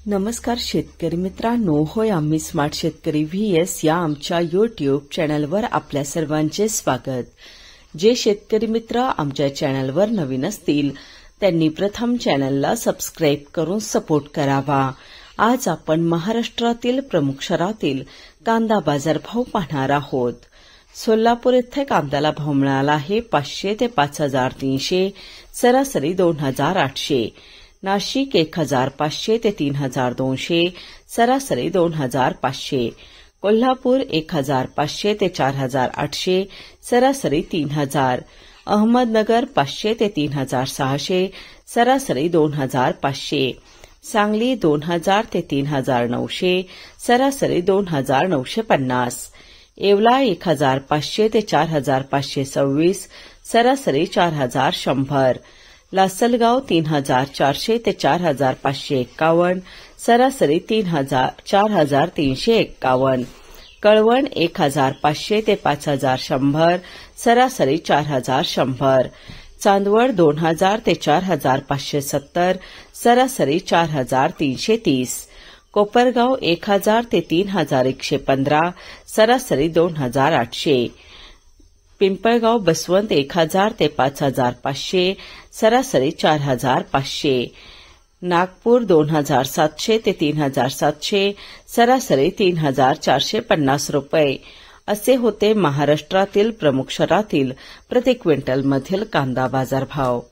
नमस्कार शेतकरी मित्रांनो, होय आम्ही स्मार्ट शेतकरी व्हीएस या आमच्या यूट्यूब चॅनलवर आपल्या सर्वांचे स्वागत। जे शेतकरी मित्र आमच्या चॅनलवर नवीन असतील त्यांनी प्रथम चॅनलला सबस्क्राइब करून सपोर्ट करावा। आज आपण महाराष्ट्रातील प्रमुख शहरातील कांदा बाजारभाव पाहणार आहोत। सोलापूर येथे कांद्याला भाव मिळाला आहे 500 ते 5300, सरासरी 2800। नाशिक 1500 ते 3200, सरासरी 2500। कोल्हापूर 1500 ते 4800, सरासरी 3000। अहमदनगर 500 ते 3600, सरासरी 2500। सांगली 2000 ते 3900, सरासरी 2950। येवला 1500 ते 4526, सरासरी 4100। लासलगाव 3400 ते 4551, सरासरी 4351। कळवण 1500 ते 5100, सरासरी 4100। चांदवड 2000 ते 4570, सरासरी 4330। कोपरगाव 1000 ते 3115, सरासरी 2800। पिंपळगाव बसवंत 1000 ते 5500, सरासरी 4500। नागपूर 2700 ते 3700, सरासरी 3450 रुपये। असे होते महाराष्ट्रातील प्रमुख शहरातील प्रति क्विंटल मधील कांदा बाजारभाव।